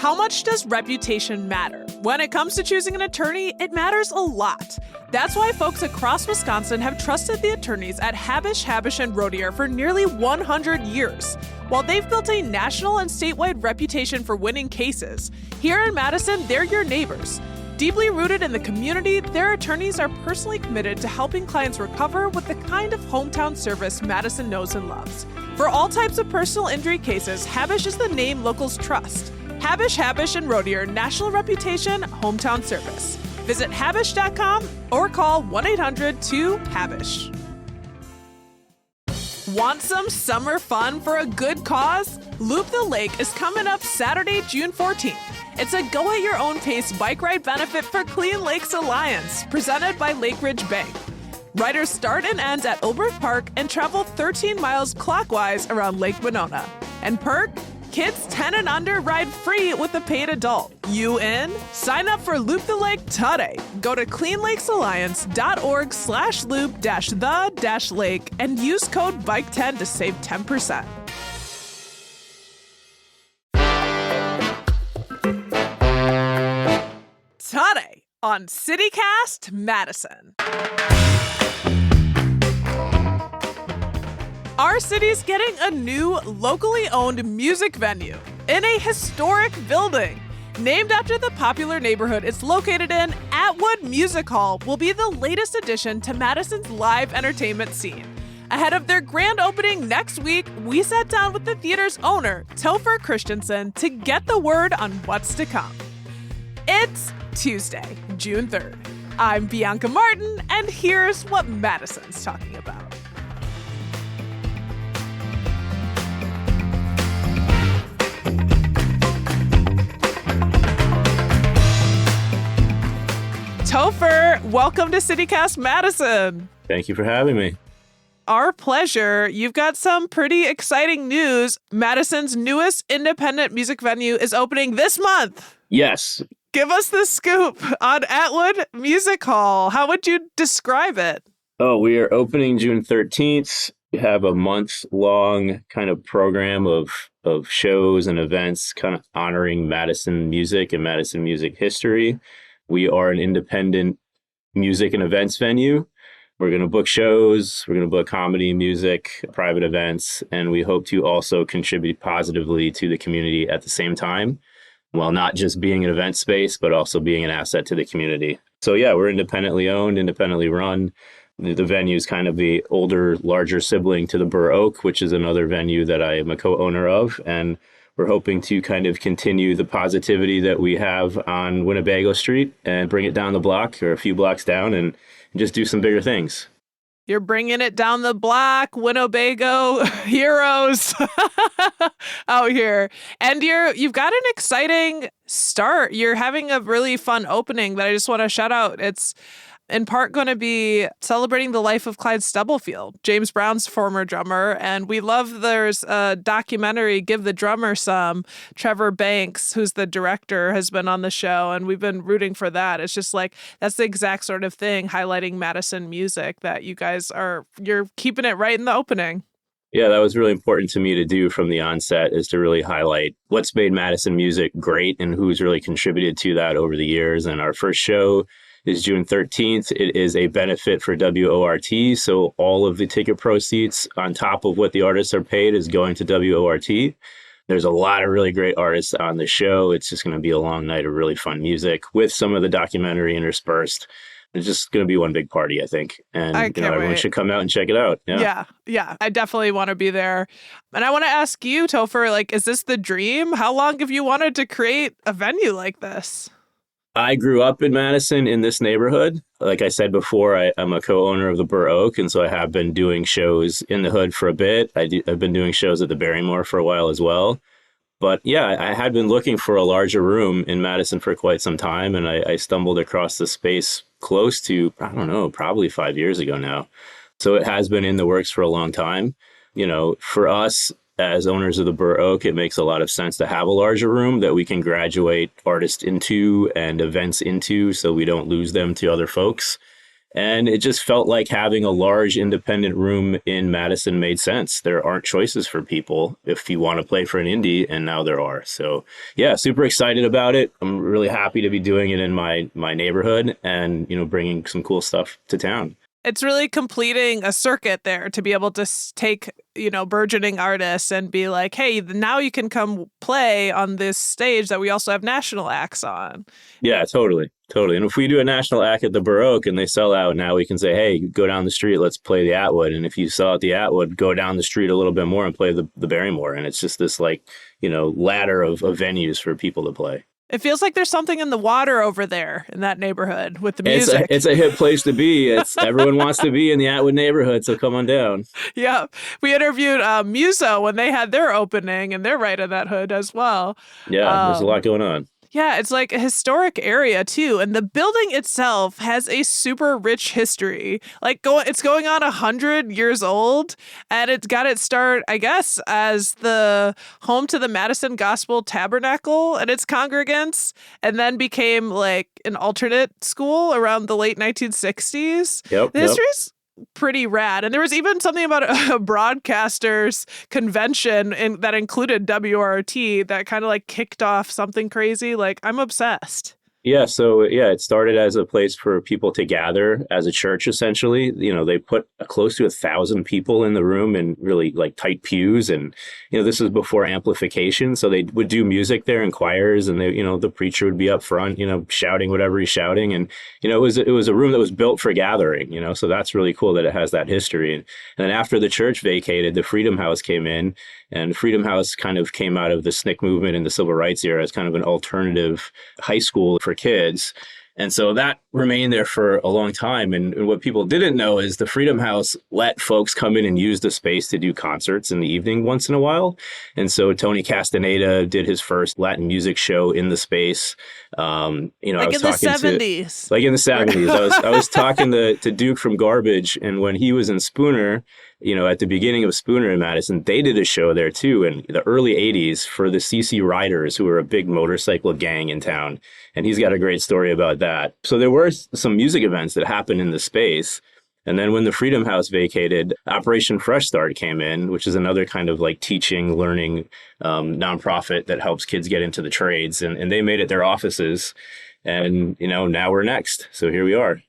How much does reputation matter? When it comes to choosing an attorney, it matters a lot. That's why folks across Wisconsin have trusted the attorneys at Habish, & Rodier for nearly 100 years. While they've built a national and statewide reputation for winning cases, here in Madison, they're your neighbors. Deeply rooted in the community, their attorneys are personally committed to helping clients recover with the kind of hometown service Madison knows and loves. For all types of personal injury cases, Habish is the name locals trust. Habish, & Rodier, national reputation, hometown service. Visit habish.com or call 1-800-2-HABISH. Want some summer fun for a good cause? Loop the Lake is coming up Saturday, June 14th. It's a go-at-your-own-pace bike ride benefit for Clean Lakes Alliance, presented by Lake Ridge Bank. Riders start and end at Olbert Park and travel 13 miles clockwise around Lake Winona. And perk? Kids 10 and under ride free with a paid adult. You in? Sign up for Loop the Lake today. Go to cleanlakesalliance.org/loop-the-lake and use code BIKE10 to save 10%. Today on CityCast Madison. Our city's getting a new locally owned music venue in a historic building. Named after the popular neighborhood it's located in, Atwood Music Hall will be the latest addition to Madison's live entertainment scene. Ahead of their grand opening next week, we sat down with the theater's owner, Topher Christensen, to get the word on what's to come. It's Tuesday, June 3rd. I'm Bianca Martin, and here's what Madison's talking about. Topher, welcome to CityCast Madison. Thank you for having me. Our pleasure. You've got some pretty exciting news. Madison's newest independent music venue is opening this month. Yes. Give us the scoop on Atwood Music Hall. How would you describe it? Oh, we are opening June 13th. We have a month-long kind of program of shows and events kind of honoring Madison music and Madison music history. We are an independent music and events venue. We're going to book shows, we're going to book comedy, music, private events, and we hope to also contribute positively to the community at the same time, while not just being an event space, but also being an asset to the community. So yeah, we're independently owned, independently run. The venue is kind of the older, larger sibling to the Burr Oak, which is another venue that I am a co-owner of, and we're hoping to kind of continue the positivity that we have on Winnebago Street and bring it down the block or a few blocks down and just do some bigger things. You're bringing it down the block, Winnebago heroes out here. And you've got an exciting start. You're having a really fun opening that I just want to shout out. It's in part going to be celebrating the life of Clyde Stubblefield, James Brown's former drummer. And we love there's a documentary, Give the Drummer Some. Trevor Banks, who's the director, has been on the show, and we've been rooting for that. It's just like, that's the exact sort of thing, highlighting Madison music that you're keeping it right in the opening. Yeah, that was really important to me to do from the onset, is to really highlight what's made Madison music great and who's really contributed to that over the years. And our first show is June 13th. It is a benefit for WORT. So all of the ticket proceeds on top of what the artists are paid is going to WORT. There's a lot of really great artists on the show. It's just going to be a long night of really fun music with some of the documentary interspersed. It's just going to be one big party, I think. And everyone should come out and check it out. Yeah. I definitely want to be there. And I want to ask you, Topher, is this the dream? How long have you wanted to create a venue like this? I grew up in Madison in this neighborhood. Like I said before, I'm a co-owner of the Burr Oak, and so I have been doing shows in the hood for a bit. I've been doing shows at the Barrymore for a while as well. But yeah, I had been looking for a larger room in Madison for quite some time, and I stumbled across the space close to, probably 5 years ago now. So it has been in the works for a long time. For us, as owners of the Burr Oak, it makes a lot of sense to have a larger room that we can graduate artists into and events into so we don't lose them to other folks. And it just felt like having a large independent room in Madison made sense. There aren't choices for people if you want to play for an indie, and now there are. So yeah, super excited about it. I'm really happy to be doing it in my neighborhood and, bringing some cool stuff to town. It's really completing a circuit there to be able to take, burgeoning artists and be like, hey, now you can come play on this stage that we also have national acts on. Yeah, totally. Totally. And if we do a national act at the Baroque and they sell out, now we can say, hey, go down the street, let's play the Atwood. And if you sell at the Atwood, go down the street a little bit more and play the Barrymore. And it's just this ladder of venues for people to play. It feels like there's something in the water over there in that neighborhood with the music. It's a hip place to be. Everyone wants to be in the Atwood neighborhood, so come on down. Yeah. We interviewed Muso when they had their opening, and they're right in that hood as well. Yeah, there's a lot going on. Yeah, it's like a historic area too, and the building itself has a super rich history. It's going on 100 years old, and it's got its start, I guess, as the home to the Madison Gospel Tabernacle and its congregants, and then became like an alternate school around the late 1960s. Yep. The history's pretty rad. And there was even something about a broadcasters convention that included WRT that kind of like kicked off something crazy. Like, I'm obsessed. Yeah, so it started as a place for people to gather as a church, essentially. They put close to 1,000 people in the room in really like tight pews. And, this was before amplification. So they would do music there in choirs, and the preacher would be up front, shouting whatever he's shouting. And, it was a room that was built for gathering, so that's really cool that it has that history. And then after the church vacated, the Freedom House came in. And Freedom House kind of came out of the SNCC movement in the civil rights era as kind of an alternative high school for kids. And so that remained there for a long time. And what people didn't know is the Freedom House let folks come in and use the space to do concerts in the evening once in a while. And so Tony Castaneda did his first Latin music show in the space. I was in the talking 70s. Like in the 70s. I was talking to Duke from Garbage, and when he was in Spooner, at the beginning of Spooner in Madison, they did a show there too in the early 80s for the CC Riders, who were a big motorcycle gang in town. And he's got a great story about that. So there were some music events that happened in the space. And then when the Freedom House vacated, Operation Fresh Start came in, which is another kind of like teaching, learning nonprofit that helps kids get into the trades. And they made it their offices. And, now we're next. So here we are.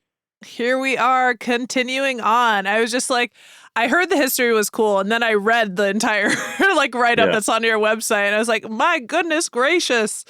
Here we are continuing on. I was just like, I heard the history was cool, and then I read the entire write-up that's on your website, and I was like, my goodness gracious.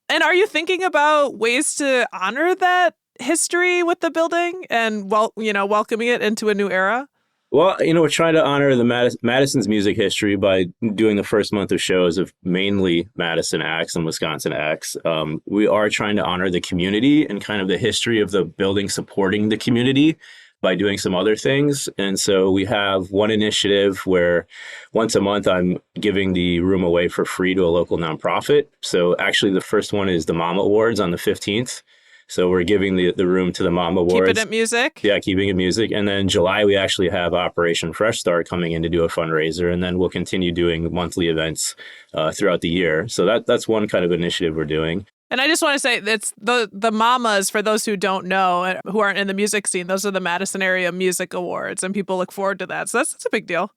And are you thinking about ways to honor that history with the building and welcoming it into a new era? Well, we're trying to honor the Madison's music history by doing the first month of shows of mainly Madison acts and Wisconsin acts. We are trying to honor the community and kind of the history of the building supporting the community by doing some other things. And so we have one initiative where once a month I'm giving the room away for free to a local nonprofit. So actually the first one is the Mom Awards on the 15th. So we're giving the room to the Mom Awards. Keeping it music? Yeah, keeping it music. And then July, we actually have Operation Fresh Start coming in to do a fundraiser. And then we'll continue doing monthly events throughout the year. So that's one kind of initiative we're doing. And I just want to say that's the Mamas, for those who don't know, who aren't in the music scene, those are the Madison Area Music Awards, and people look forward to that. So that's a big deal.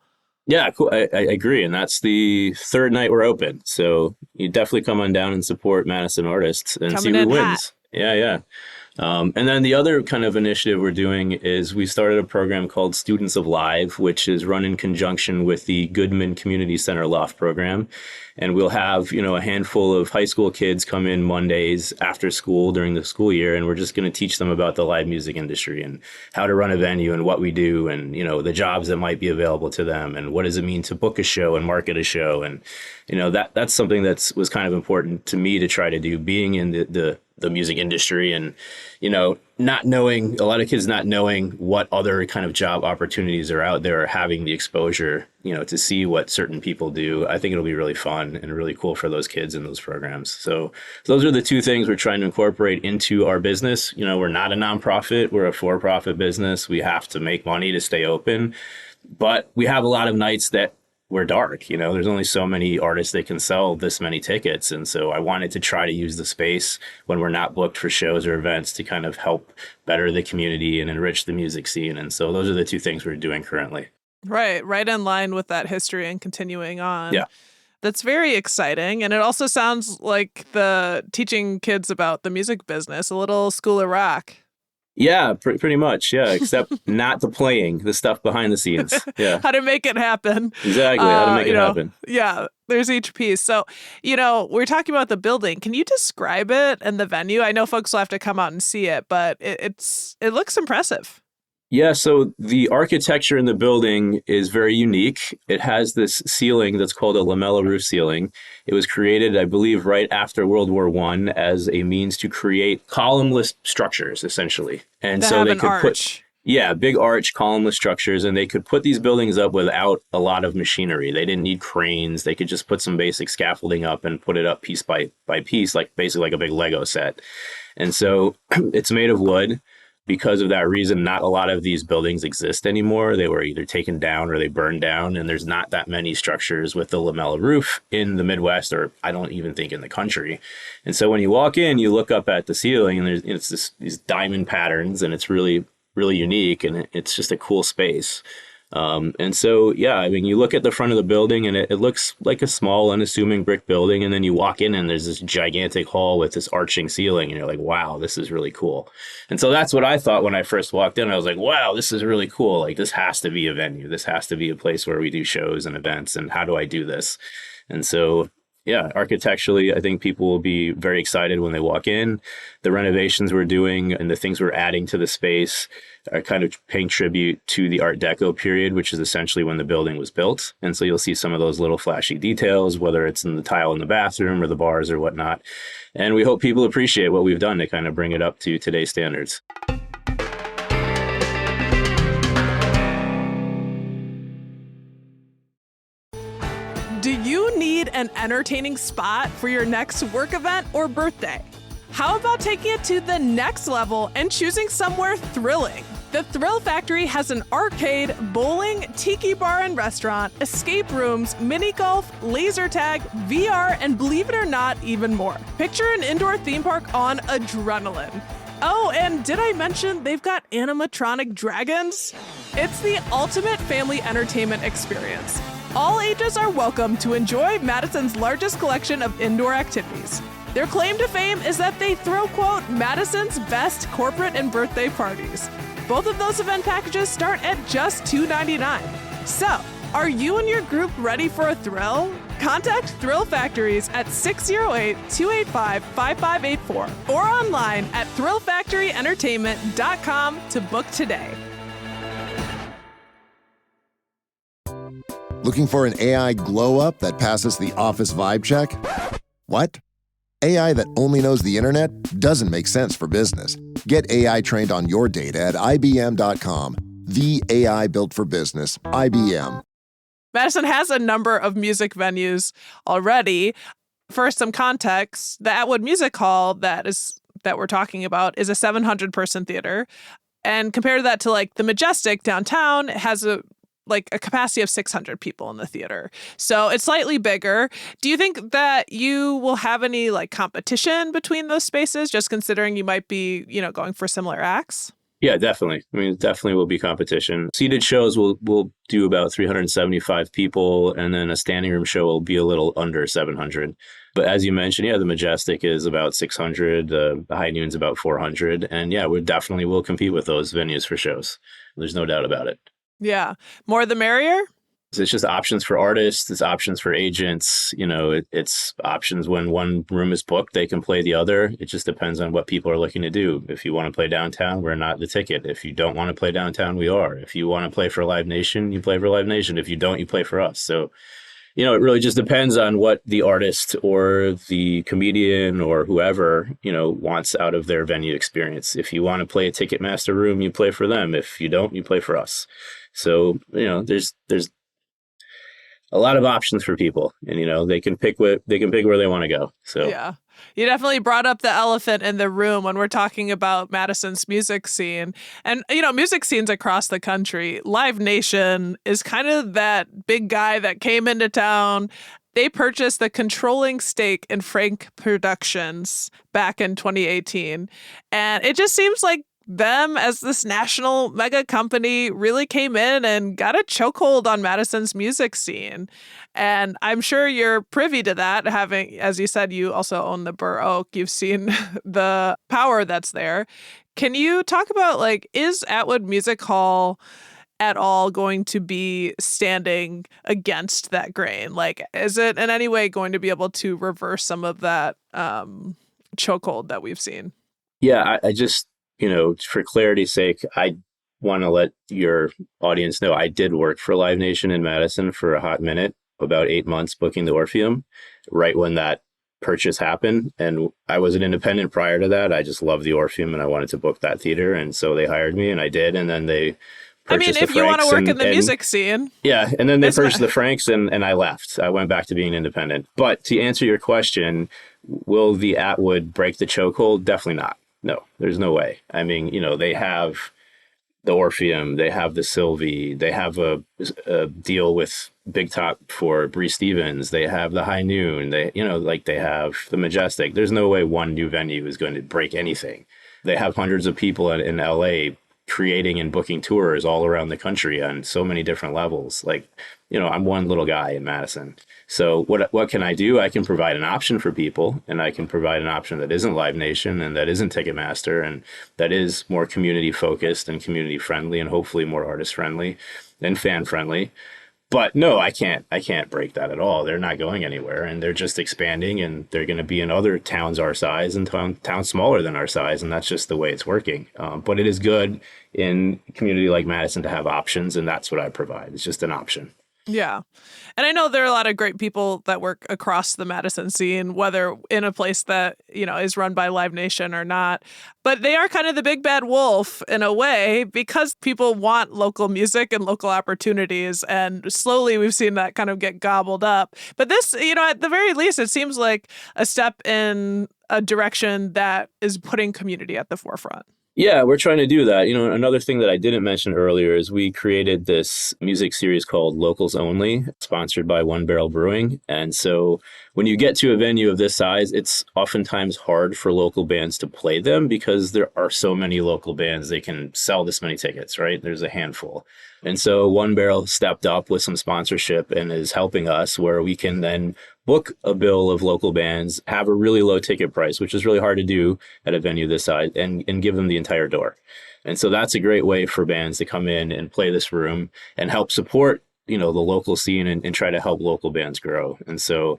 Yeah, cool. I agree. And that's the third night we're open. So you definitely come on down and support Madison artists and see who wins. Yeah. And then the other kind of initiative we're doing is we started a program called Students of Live, which is run in conjunction with the Goodman Community Center Loft program. And we'll have, a handful of high school kids come in Mondays after school during the school year. And we're just going to teach them about the live music industry and how to run a venue and what we do and, the jobs that might be available to them and what does it mean to book a show and market a show. And, that's something was kind of important to me to try to do, being in the music industry and, not knowing, a lot of kids not knowing what other kind of job opportunities are out there or having the exposure, to see what certain people do. I think it'll be really fun and really cool for those kids in those programs. So those are the two things we're trying to incorporate into our business. We're not a nonprofit. We're a for-profit business. We have to make money to stay open. But we have a lot of nights that we're dark. There's only so many artists that can sell this many tickets. And so I wanted to try to use the space when we're not booked for shows or events to kind of help better the community and enrich the music scene. And so those are the two things we're doing currently. Right in line with that history and continuing on. Yeah. That's very exciting. And it also sounds like the teaching kids about the music business, a little School of Rock. Yeah, pretty much. Yeah, except not the playing, the stuff behind the scenes. Yeah. How to make it happen. Exactly. How to make it happen. Yeah, there's each piece. So, we're talking about the building. Can you describe it and the venue? I know folks will have to come out and see it, but it looks impressive. Yeah, so the architecture in the building is very unique. It has this ceiling that's called a lamella roof ceiling. It was created, I believe, right after World War I as a means to create columnless structures, essentially. And so they could put big arch columnless structures, and they could put these buildings up without a lot of machinery. They didn't need cranes. They could just put some basic scaffolding up and put it up piece by piece, basically like a big Lego set. And so it's made of wood. Because of that reason, not a lot of these buildings exist anymore. They were either taken down or they burned down, and there's not that many structures with the lamella roof in the Midwest, or I don't even think in the country. And so when you walk in, you look up at the ceiling, and these diamond patterns, and it's really, really unique, and it's just a cool space. And so, yeah, I mean, you look at the front of the building and it looks like a small, unassuming brick building. And then you walk in and there's this gigantic hall with this arching ceiling. And you're like, wow, this is really cool. And so that's what I thought when I first walked in. I was like, wow, this is really cool. Like, this has to be a venue. This has to be a place where we do shows and events. And how do I do this? And so, yeah, architecturally, I think people will be very excited when they walk in. The renovations we're doing and the things we're adding to the space are kind of paying tribute to the Art Deco period, which is essentially when the building was built. And so you'll see some of those little flashy details, whether it's in the tile in the bathroom or the bars or whatnot. And we hope people appreciate what we've done to kind of bring it up to today's standards. Do you need an entertaining spot for your next work event or birthday? How about taking it to the next level and choosing somewhere thrilling? The Thrill Factory has an arcade, bowling, tiki bar and restaurant, escape rooms, mini golf, laser tag, VR, and believe it or not, even more. Picture an indoor theme park on adrenaline. Oh, and did I mention they've got animatronic dragons? It's the ultimate family entertainment experience. All ages are welcome to enjoy Madison's largest collection of indoor activities. Their claim to fame is that they throw, quote, Madison's best corporate and birthday parties. Both of those event packages start at just $2.99. So, are you and your group ready for a thrill? Contact Thrill Factories at 608-285-5584 or online at thrillfactoryentertainment.com to book today. Looking for an AI glow-up that passes the office vibe check? What? AI that only knows the internet doesn't make sense for business. Get AI trained on your data at IBM.com. The AI built for business. IBM. Madison has a number of music venues already. For some context, the Atwood Music Hall that we're talking about is a 700-person theater. And compare that to like the Majestic downtown, it has a capacity of 600 people in the theater. So it's slightly bigger. Do you think that you will have any competition between those spaces, just considering you might be, going for similar acts? Yeah, definitely. I mean, it definitely will be competition. Seated shows will do about 375 people, and then a standing room show will be a little under 700. But as you mentioned, yeah, the Majestic is about 600, the High Noon's about 400. And yeah, we definitely will compete with those venues for shows. There's no doubt about it. Yeah. More the merrier? It's just options for artists. It's options for agents. It's options when one room is booked, they can play the other. It just depends on what people are looking to do. If you want to play downtown, we're not the ticket. If you don't want to play downtown, we are. If you want to play for Live Nation, you play for Live Nation. If you don't, you play for us. So, it really just depends on what the artist or the comedian or whoever, wants out of their venue experience. If you want to play a Ticketmaster room, you play for them. If you don't, you play for us. So, there's a lot of options for people, and they can pick where they want to go. So Yeah. You definitely brought up the elephant in the room when we're talking about Madison's music scene. And, music scenes across the country. Live Nation is kind of that big guy that came into town. They purchased the controlling stake in Frank Productions back in 2018. And it just seems like them as this national mega company really came in and got a chokehold on Madison's music scene. And I'm sure you're privy to that, having, as you said, you also own the Burr Oak. You've seen the power that's there. Can you talk about, is Atwood Music Hall at all going to be standing against that grain? Is it in any way going to be able to reverse some of that chokehold that we've seen? Yeah, I just, for clarity's sake, I want to let your audience know I did work for Live Nation in Madison for a hot minute, about 8 months, booking the Orpheum, right when that purchase happened. And I was an independent prior to that. I just loved the Orpheum and I wanted to book that theater. And so they hired me and I did. And then they purchased if you want to work in the music scene. Yeah. And then they purchased the Franks and I left. I went back to being independent. But to answer your question, will the Atwood break the chokehold? Definitely not. No, there's no way. I mean, they have the Orpheum, they have the Sylvie, they have a deal with Big Top for Bree Stevens, they have the High Noon, they have the Majestic. There's no way one new venue is going to break anything. They have hundreds of people in LA creating and booking tours all around the country on so many different levels. I'm one little guy in Madison. So what can I do? I can provide an option for people, and I can provide an option that isn't Live Nation and that isn't Ticketmaster and that is more community focused and community friendly and hopefully more artist friendly and fan friendly. But no, I can't break that at all. They're not going anywhere, and they're just expanding, and they're going to be in other towns our size and towns smaller than our size, and that's just the way it's working. But it is good in a community like Madison to have options, and that's what I provide. It's just an option. Yeah. And I know there are a lot of great people that work across the Madison scene, whether in a place that, is run by Live Nation or not. But they are kind of the big bad wolf in a way because people want local music and local opportunities. And slowly we've seen that kind of get gobbled up. But this, at the very least, it seems like a step in a direction that is putting community at the forefront. Yeah, we're trying to do that. Another thing that I didn't mention earlier is we created this music series called Locals Only, sponsored by One Barrel Brewing. And so when you get to a venue of this size, it's oftentimes hard for local bands to play them because there are so many local bands. They can sell this many tickets, right? There's a handful. And so One Barrel stepped up with some sponsorship and is helping us where we can then book a bill of local bands, have a really low ticket price, which is really hard to do at a venue this size, and give them the entire door. And so that's a great way for bands to come in and play this room and help support, the local scene and try to help local bands grow. And so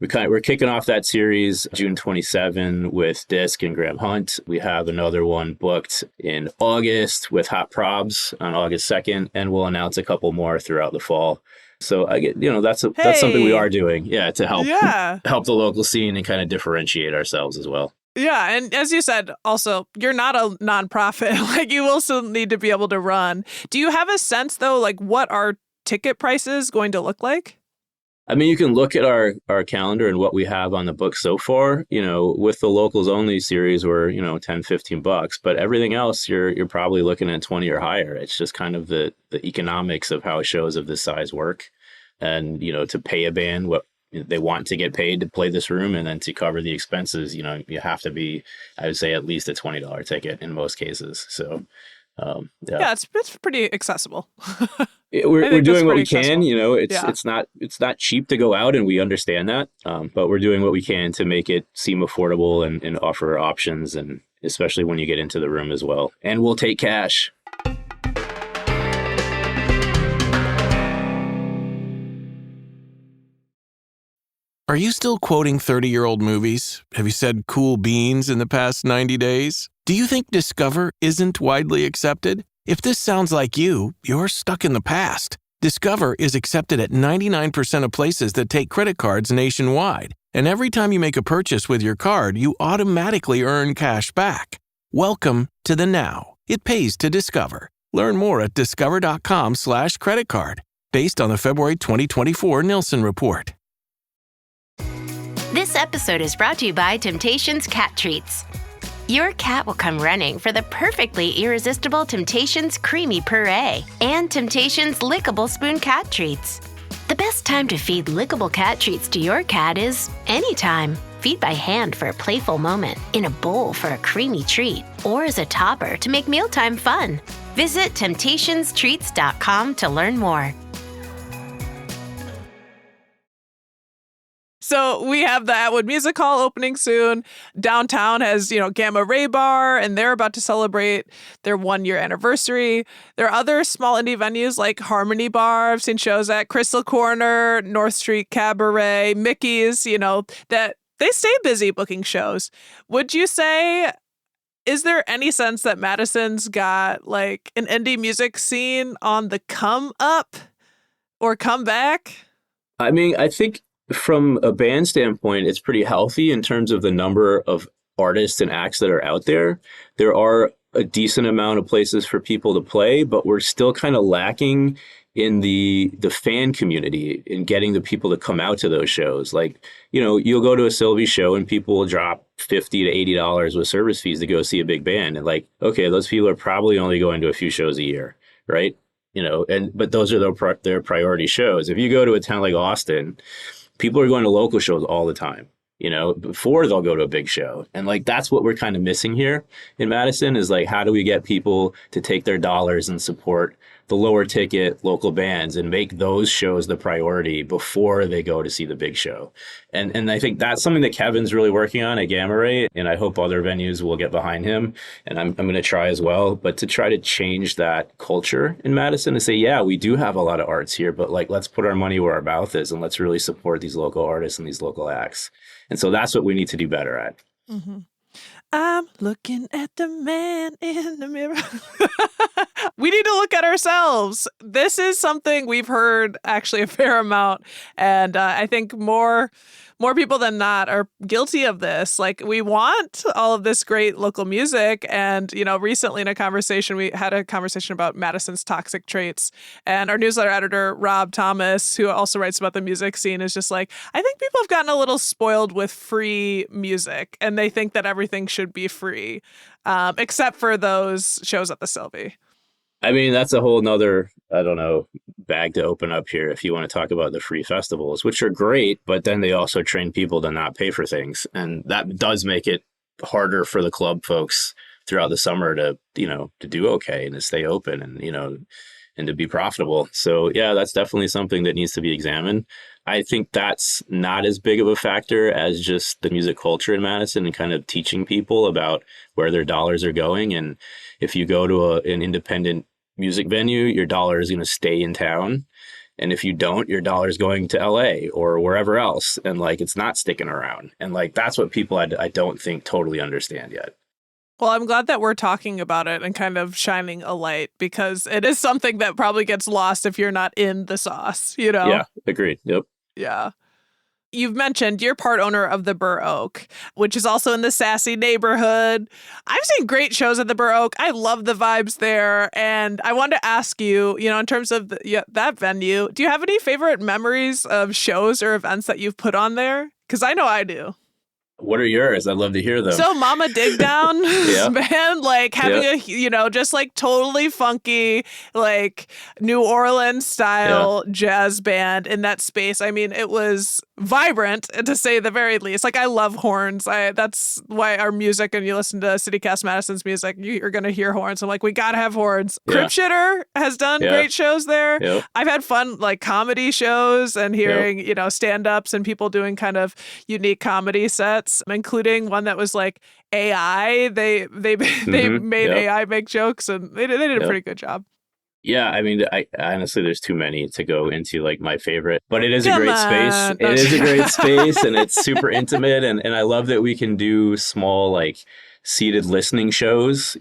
we're kicking off that series June 27 with Disc and Graham Hunt. We have another one booked in August with Hot Probs on August 2nd, and we'll announce a couple more throughout the fall. So I get, that's something we are doing, to help the local scene and kind of differentiate ourselves as well. Yeah, and as you said, also, you're not a nonprofit. You will still need to be able to run. Do you have a sense, though, what are ticket prices going to look like? I mean, you can look at our calendar and what we have on the book so far. With the Locals Only series, we're, $10, $15, but everything else, you're probably looking at 20 or higher. It's just kind of the economics of how shows of this size work. And, to pay a band what they want to get paid to play this room and then to cover the expenses, you have to be, I would say, at least a $20 ticket in most cases. So, yeah, it's pretty accessible. We're doing what we can. Accessible. It's not cheap to go out, and we understand that. But we're doing what we can to make it seem affordable and offer options, and especially when you get into the room as well. And we'll take cash. Are you still quoting 30-year-old movies? Have you said cool beans in the past 90 days? Do you think Discover isn't widely accepted? If this sounds like you're stuck in the past. Discover is accepted at 99% of places that take credit cards nationwide. And every time you make a purchase with your card, you automatically earn cash back. Welcome to the now. It pays to Discover. Learn more at discover.com/credit card. based on the February 2024 Nielsen report. This episode is brought to you by Temptations Cat Treats. Your cat will come running for the perfectly irresistible Temptations Creamy Puree and Temptations Lickable Spoon Cat Treats. The best time to feed lickable cat treats to your cat is anytime. Feed by hand for a playful moment, in a bowl for a creamy treat, or as a topper to make mealtime fun. Visit temptationstreats.com to learn more. So we have the Atwood Music Hall opening soon. Downtown has, Gamma Ray Bar, and they're about to celebrate their 1-year anniversary. There are other small indie venues like Harmony Bar. I've seen shows at Crystal Corner, North Street Cabaret, Mickey's, that they stay busy booking shows. Would you say, is there any sense that Madison's got like an indie music scene on the come up or come back? I mean, I think from a band standpoint, it's pretty healthy in terms of the number of artists and acts that are out there. There are a decent amount of places for people to play, but we're still kind of lacking in the fan community in getting the people to come out to those shows. Like, you'll go to a Sylvie show and people will drop $50 to $80 with service fees to go see a big band. And like, okay, those people are probably only going to a few shows a year, right? But those are their priority shows. If you go to a town like Austin, people are going to local shows all the time, before they'll go to a big show. And like, that's what we're kind of missing here in Madison is like, how do we get people to take their dollars and support the lower ticket local bands and make those shows the priority before they go to see the big show? And I think that's something that Kevin's really working on at Gamma Ray. And I hope other venues will get behind him. And I'm going to try as well. But to try to change that culture in Madison and say, yeah, we do have a lot of arts here, but like, let's put our money where our mouth is and let's really support these local artists and these local acts. And so that's what we need to do better at. Mm-hmm. I'm looking at the man in the mirror. We need to look at ourselves. This is something we've heard actually a fair amount. And I think more people than not are guilty of this. Like, we want all of this great local music. And, recently in a conversation, we had a conversation about Madison's toxic traits. And our newsletter editor, Rob Thomas, who also writes about the music scene, is just like, I think people have gotten a little spoiled with free music. And they think that everything should be free, except for those shows at the Sylvie. I mean, that's a whole nother, bag to open up here if you want to talk about the free festivals, which are great, but then they also train people to not pay for things. And that does make it harder for the club folks throughout the summer to do okay and to stay open and to be profitable. So yeah, that's definitely something that needs to be examined. I think that's not as big of a factor as just the music culture in Madison and kind of teaching people about where their dollars are going. And if you go to an independent music venue, your dollar is going to stay in town. And if you don't, your dollar is going to LA or wherever else. And like, it's not sticking around. And like, that's what people I don't think totally understand yet. Well, I'm glad that we're talking about it and kind of shining a light, because it is something that probably gets lost if you're not in the sauce, Yeah, agreed. Yep. Yeah. You've mentioned you're part owner of the Burr Oak, which is also in the Sassy neighborhood. I've seen great shows at the Burr Oak. I love the vibes there. And I wanted to ask you, in terms of that venue, do you have any favorite memories of shows or events that you've put on there? Because I know I do. What are yours? I'd love to hear them. So Mama Dig Down, man, like having a, just like totally funky, like New Orleans style jazz band in that space. I mean, it was vibrant, to say the very least. Like, I love horns. That's why our music, and you listen to CityCast Madison's music, you're going to hear horns. I'm like, we got to have horns. Crib Shitter has done great shows there. Yep. I've had fun, like, comedy shows and hearing, stand-ups and people doing kind of unique comedy sets, including one that was like AI. They made AI make jokes, and they did a pretty good job. Yeah, I mean, I honestly, there's too many to go into, like, my favorite, but it is a great space. It is a great space, and it's super intimate, and I love that we can do small, like, seated listening shows,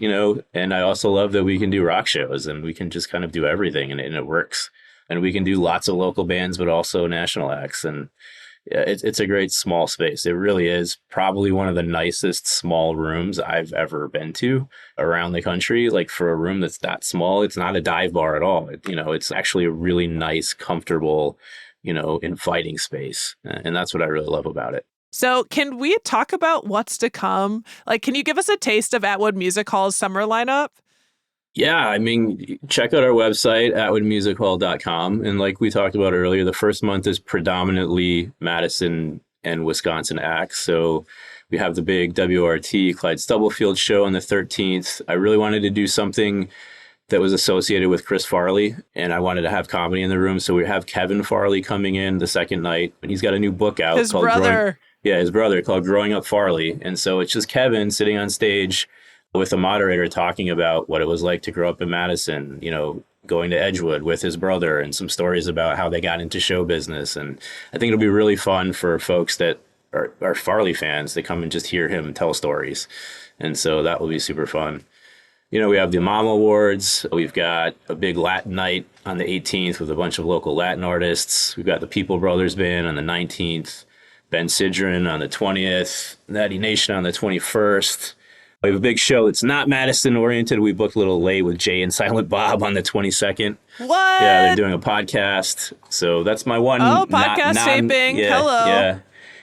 and I also love that we can do rock shows, and we can just kind of do everything, and it works. And we can do lots of local bands, but also national acts, and Yeah, it's a great small space. It really is probably one of the nicest small rooms I've ever been to around the country. Like for a room that's that small, it's not a dive bar at all. It's actually a really nice, comfortable, inviting space. And that's what I really love about it. So can we talk about what's to come? Like, can you give us a taste of Atwood Music Hall's summer lineup? Yeah, I mean, check out our website, atwoodmusichall.com. And like we talked about earlier, the first month is predominantly Madison and Wisconsin acts. So we have the big WRT Clyde Stubblefield show on the 13th. I really wanted to do something that was associated with Chris Farley, and I wanted to have comedy in the room. So we have Kevin Farley coming in the second night, and he's got a new book out. His brother. His brother, called Growing Up Farley. And so it's just Kevin sitting on stage with a moderator talking about what it was like to grow up in Madison, going to Edgewood with his brother, and some stories about how they got into show business. And I think it'll be really fun for folks that are Farley fans to come and just hear him tell stories. And so that will be super fun. We have the Mama Awards. We've got a big Latin night on the 18th with a bunch of local Latin artists. We've got the People Brothers Band on the 19th, Ben Sidran on the 20th, Natty Nation on the 21st. We have a big show that's not Madison oriented. We booked a little late with Jay and Silent Bob on the 22nd. What? Yeah, they're doing a podcast. So that's my one. Oh, podcast taping. Yeah, hello. Yeah.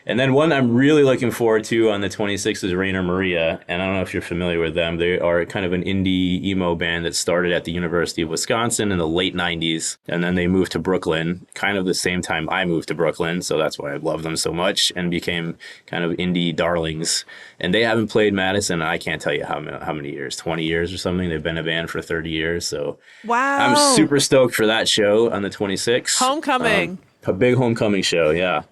And then one I'm really looking forward to on the 26th is Rainer Maria. And I don't know if you're familiar with them. They are kind of an indie emo band that started at the University of Wisconsin in the late 90s. And then they moved to Brooklyn, kind of the same time I moved to Brooklyn. So that's why I love them so much, and became kind of indie darlings. And they haven't played Madison, I can't tell you how many years, 20 years or something. They've been a band for 30 years. So wow. I'm super stoked for that show on the 26th. Homecoming. A big homecoming show, yeah.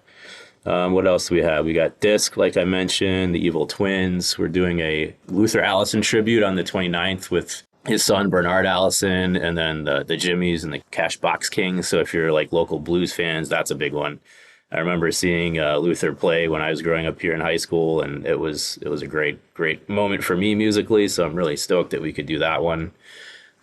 What else do we have? We got Disc, like I mentioned, the Evil Twins. We're doing a Luther Allison tribute on the 29th with his son, Bernard Allison, and then the Jimmies and the Cash Box Kings. So if you're like local blues fans, that's a big one. I remember seeing Luther play when I was growing up here in high school, and it was a great moment for me musically. So I'm really stoked that we could do that one.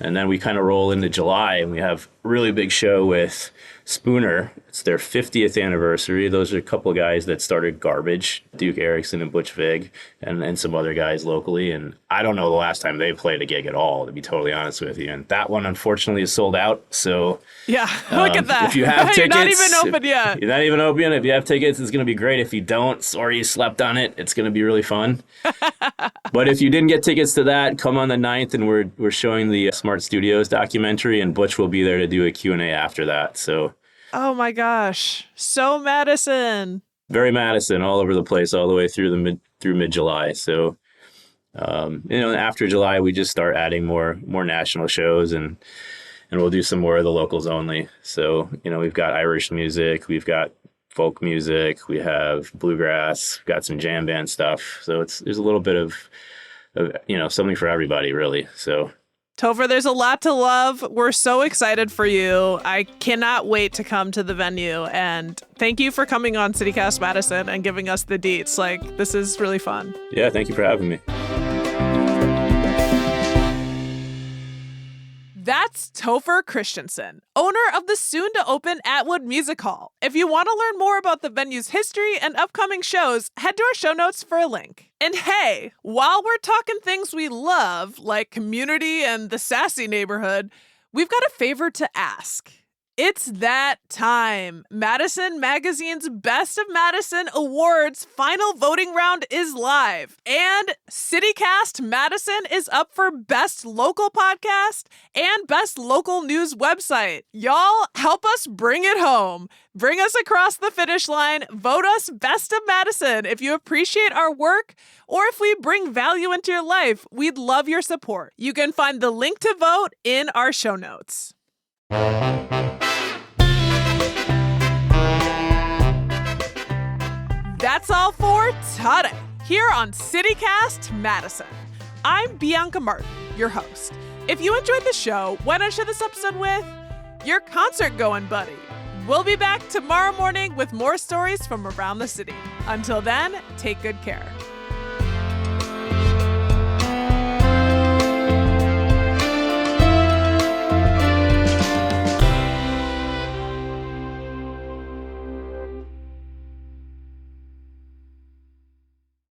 And then we kind of roll into July, and we have a really big show with Spooner. It's their 50th anniversary. Those are a couple of guys that started Garbage, Duke Erickson and Butch Vig, and some other guys locally. And I don't know the last time they played a gig at all, to be totally honest with you. And that one, unfortunately, is sold out. So yeah, look at that. If you have tickets, you're not even open yet. You're not even open. If you have tickets, it's going to be great. If you don't, or you slept on it, it's going to be really fun. But if you didn't get tickets to that, come on the 9th, and we're showing the Smart Studios documentary, and Butch will be there to do a Q&A after that. So, oh my gosh, so Madison. Very Madison, all over the place, all the way through mid-July. So, after July, we just start adding more national shows, and we'll do some more of the locals only. So, we've got Irish music, we've got folk music, we have bluegrass, we've got some jam band stuff. So there's a little bit of something for everybody, really. So Topher, there's a lot to love. We're so excited for you. I cannot wait to come to the venue. And thank you for coming on CityCast Madison and giving us the deets. Like, this is really fun. Yeah, thank you for having me. That's Topher Christensen, owner of the soon-to-open Atwood Music Hall. If you want to learn more about the venue's history and upcoming shows, head to our show notes for a link. And hey, while we're talking things we love, like community and the sassy neighborhood, we've got a favor to ask. It's that time. Madison Magazine's Best of Madison Awards final voting round is live. And CityCast Madison is up for Best Local Podcast and Best Local News Website. Y'all, help us bring it home. Bring us across the finish line. Vote us Best of Madison. If you appreciate our work or if we bring value into your life, we'd love your support. You can find the link to vote in our show notes. That's all for today, here on CityCast Madison. I'm Bianca Martin, your host. If you enjoyed the show, why not share this episode with your concert-going buddy? We'll be back tomorrow morning with more stories from around the city. Until then, take good care.